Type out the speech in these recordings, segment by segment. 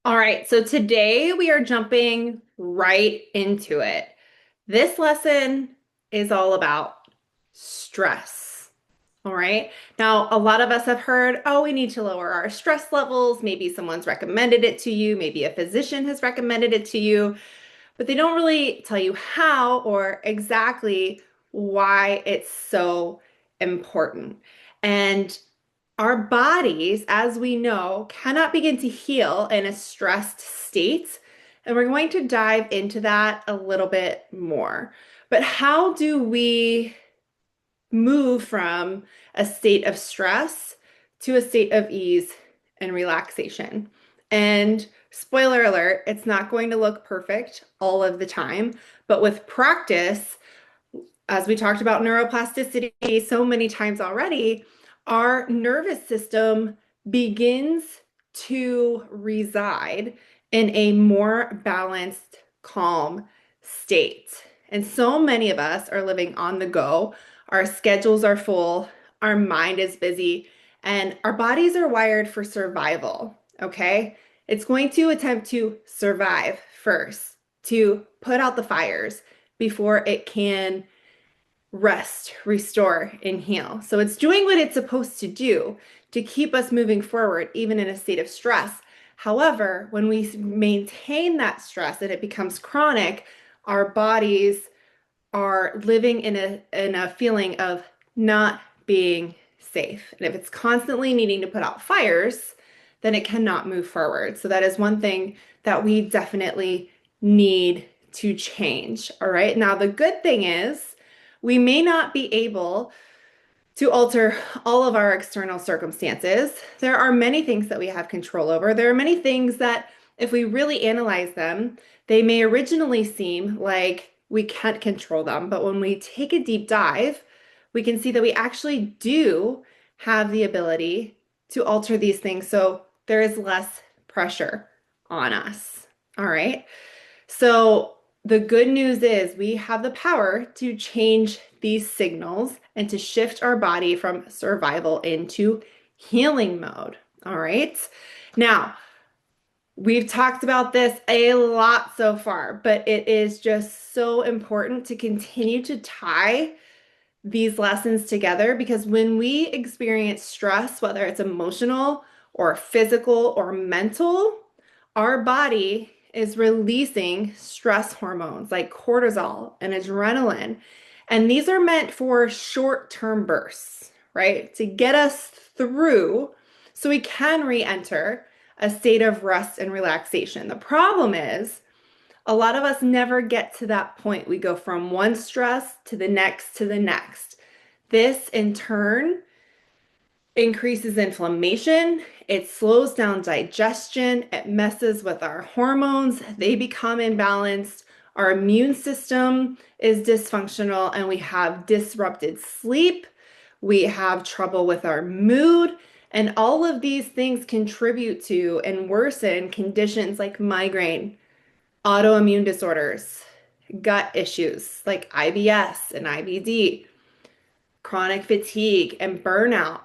All right, so today we are jumping right into it. This lesson is all about stress. All right. Now, a lot of us have heard, oh, we need to lower our stress levels. Maybe someone's recommended it to you. Maybe a physician has recommended it to you, but they don't really tell you how or exactly why it's so important. And our bodies, as we know, cannot begin to heal in a stressed state. And we're going to dive into that a little bit more. But how do we move from a state of stress to a state of ease and relaxation? And spoiler alert, it's not going to look perfect all of the time, but with practice, as we talked about neuroplasticity so many times already, our nervous system begins to reside in a more balanced, calm state. And so many of us are living on the go. Our schedules are full, our mind is busy, and our bodies are wired for survival. Okay? It's going to attempt to survive first, to put out the fires before it can rest, restore, and heal. So it's doing what it's supposed to do to keep us moving forward, even in a state of stress. However, when we maintain that stress and it becomes chronic, our bodies are living in a feeling of not being safe. And if it's constantly needing to put out fires, then it cannot move forward. So that is one thing that we definitely need to change. All right. Now, the good thing is we may not be able to alter all of our external circumstances. There are many things that we have control over. There are many things that, if we really analyze them, they may originally seem like we can't control them. But when we take a deep dive, we can see that we actually do have the ability to alter these things. So there is less pressure on us. All right. So the good news is we have the power to change these signals and to shift our body from survival into healing mode. All right. Now, we've talked about this a lot so far, but it is just so important to continue to tie these lessons together because when we experience stress, whether it's emotional or physical or mental, our body is releasing stress hormones like cortisol and adrenaline. And these are meant for short-term bursts, right? To get us through so we can re-enter a state of rest and relaxation. The problem is a lot of us never get to that point. We go from one stress to the next to the next. This in turn increases inflammation, it slows down digestion, it messes with our hormones, they become imbalanced, our immune system is dysfunctional, and we have disrupted sleep, we have trouble with our mood, and all of these things contribute to and worsen conditions like migraine, autoimmune disorders, gut issues like IBS and IBD, chronic fatigue and burnout,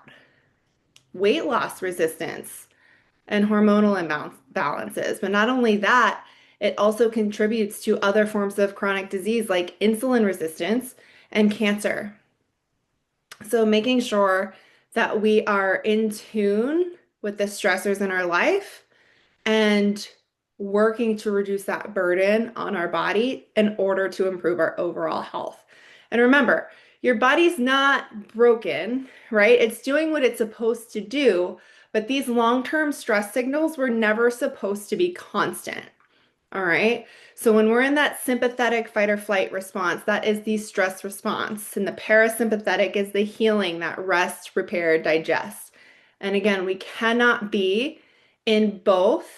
weight loss resistance, and hormonal imbalances. But not only that, it also contributes to other forms of chronic disease like insulin resistance and cancer. So making sure that we are in tune with the stressors in our life and working to reduce that burden on our body in order to improve our overall health. And remember, your body's not broken, right? It's doing what it's supposed to do, but these long-term stress signals were never supposed to be constant. All right. So when we're in that sympathetic fight or flight response, that is the stress response. And the parasympathetic is the healing, that rest, repair, digest. And again, we cannot be in both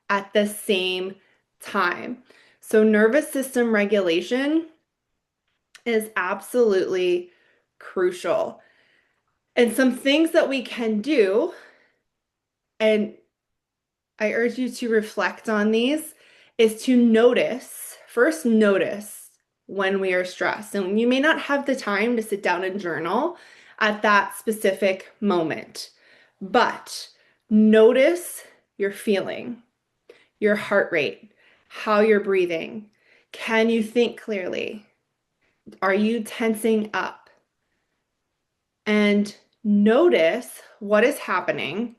at the same time. So nervous system regulation is absolutely crucial. And some things that we can do, and I urge you to reflect on these, is to notice, first notice when we are stressed. And you may not have the time to sit down and journal at that specific moment, but notice your feeling. your heart rate, how you're breathing. Can you think clearly? Are you tensing up? And notice what is happening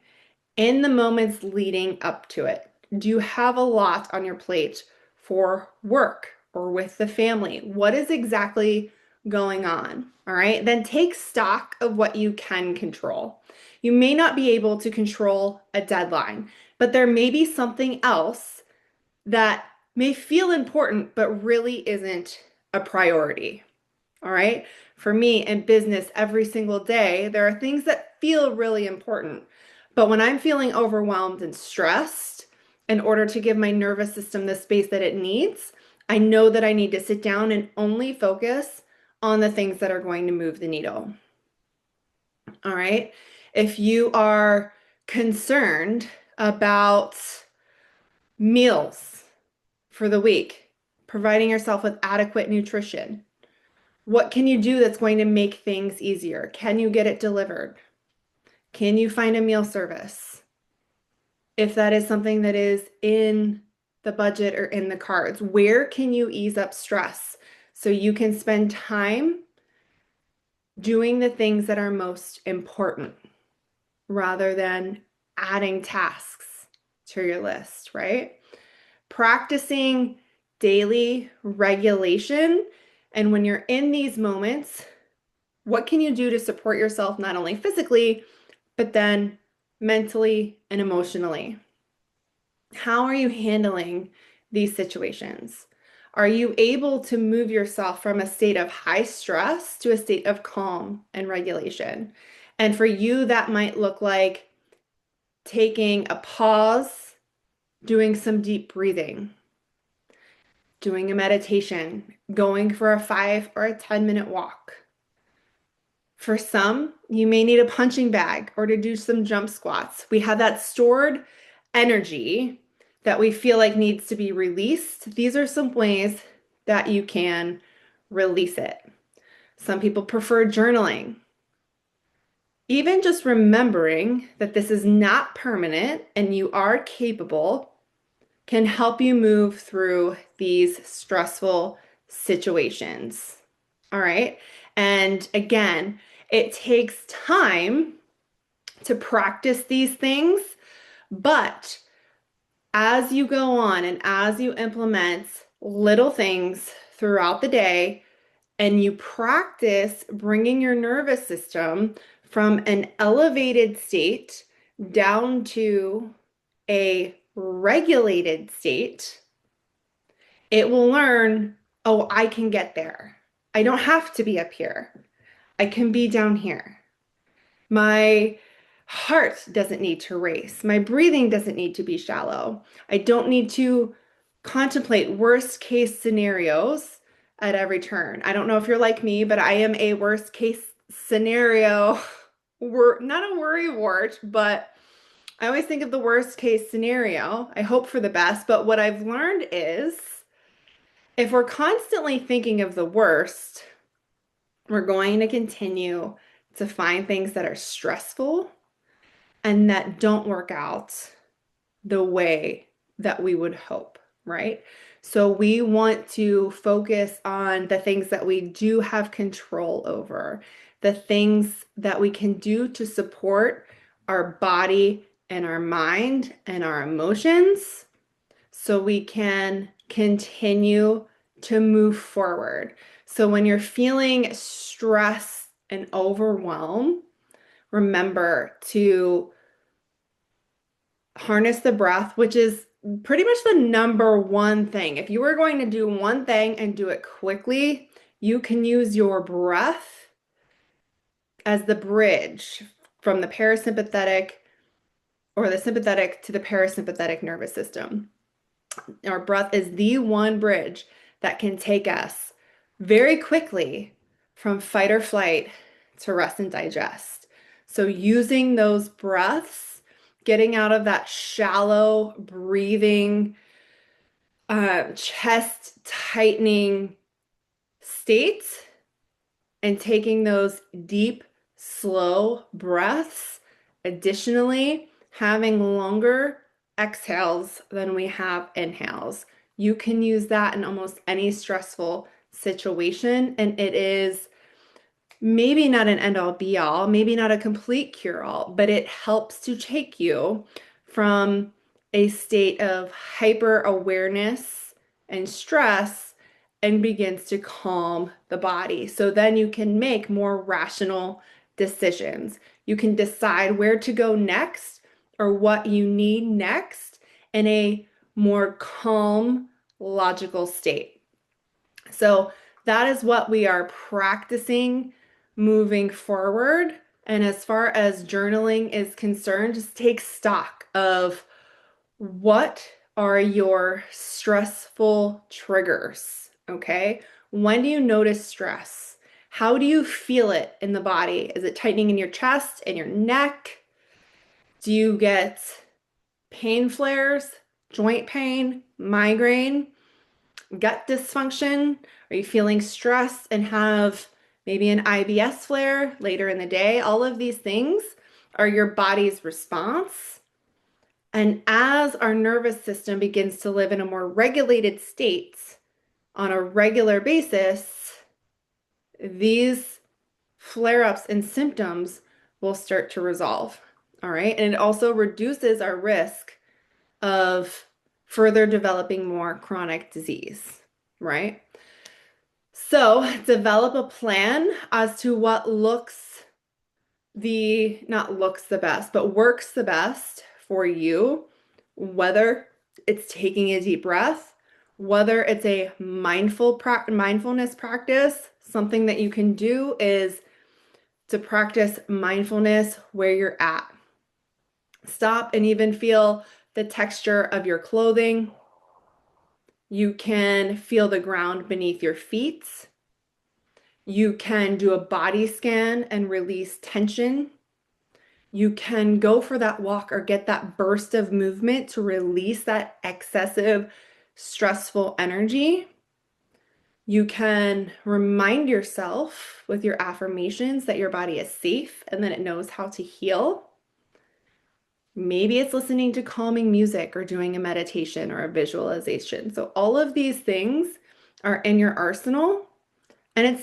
in the moments leading up to it. Do you have a lot on your plate for work or with the family? What is exactly going on? All right. Then take stock of what you can control. You may not be able to control a deadline, but there may be something else that may feel important, but really isn't a priority. All right. For me in business every single day, there are things that feel really important. But when I'm feeling overwhelmed and stressed, in order to give my nervous system the space that it needs, I know that I need to sit down and only focus on the things that are going to move the needle. All right. If you are concerned about meals for the week, providing yourself with adequate nutrition, what can you do that's going to make things easier? Can you get it delivered? Can you find a meal service? If that is something that is in the budget or in the cards, where can you ease up stress so you can spend time doing the things that are most important rather than adding tasks to your list, right? Practicing daily regulation. And when you're in these moments, what can you do to support yourself not only physically, but then mentally and emotionally? How are you handling these situations? Are you able to move yourself from a state of high stress to a state of calm and regulation? And for you, that might look like taking a pause, doing some deep breathing, doing a meditation, going for a 5 or a 10-minute walk. For some, you may need a punching bag or to do some jump squats. We have that stored energy that we feel like needs to be released. These are some ways that you can release it. Some people prefer journaling. Even just remembering that this is not permanent and you are capable can help you move through these stressful situations. All right. And again, it takes time to practice these things, but as you go on and as you implement little things throughout the day and you practice bringing your nervous system from an elevated state down to a regulated state, it will learn, oh, I can get there. I don't have to be up here. I can be down here. My heart doesn't need to race. My breathing doesn't need to be shallow. I don't need to contemplate worst case scenarios at every turn. I don't know if you're like me, but I am a worst case scenario, not a worry wart, but I always think of the worst case scenario. I hope for the best, but what I've learned is if we're constantly thinking of the worst, we're going to continue to find things that are stressful and that don't work out the way that we would hope, right? So we want to focus on the things that we do have control over, the things that we can do to support our body and our mind and our emotions so we can continue to move forward. So when you're feeling stress and overwhelm, remember to harness the breath, which is pretty much the number one thing. If you were going to do one thing and do it quickly, you can use your breath as the bridge from the parasympathetic or the sympathetic to the parasympathetic nervous system. Our breath is the one bridge that can take us very quickly from fight or flight to rest and digest. So using those breaths, getting out of that shallow breathing, chest tightening state and taking those deep, slow breaths. Additionally, having longer exhales than we have inhales. You can use that in almost any stressful situation, and it is maybe not an end all be all, maybe not a complete cure all, but it helps to take you from a state of hyper awareness and stress and begins to calm the body. So then you can make more rational decisions. You can decide where to go next or what you need next in a more calm, logical state. So that is what we are practicing moving forward. And as far as journaling is concerned, just take stock of what are your stressful triggers, okay? When do you notice stress? How do you feel it in the body? Is it tightening in your chest, in your neck? Do you get pain flares, joint pain, migraine, gut dysfunction? Are you feeling stress and have maybe an IBS flare later in the day? All of these things are your body's response. And as our nervous system begins to live in a more regulated state on a regular basis, these flare-ups and symptoms will start to resolve. All right. And it also reduces our risk of further developing more chronic disease, right? So develop a plan as to what not looks the best, but works the best for you, whether it's taking a deep breath, whether it's a mindfulness practice. Something that you can do is to practice mindfulness where you're at. Stop and even feel the texture of your clothing. You can feel the ground beneath your feet. You can do a body scan and release tension. You can go for that walk or get that burst of movement to release that excessive stressful energy. You can remind yourself with your affirmations that your body is safe and that it knows how to heal. Maybe it's listening to calming music or doing a meditation or a visualization. So all of these things are in your arsenal. And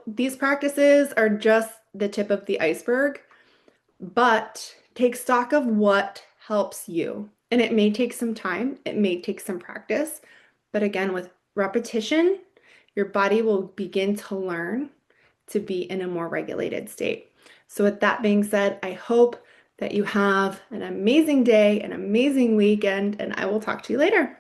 these practices are just the tip of the iceberg, but take stock of what helps you. And it may take some time, it may take some practice, but again, with repetition, your body will begin to learn to be in a more regulated state. So with that being said, I hope that you have an amazing day, an amazing weekend, and I will talk to you later.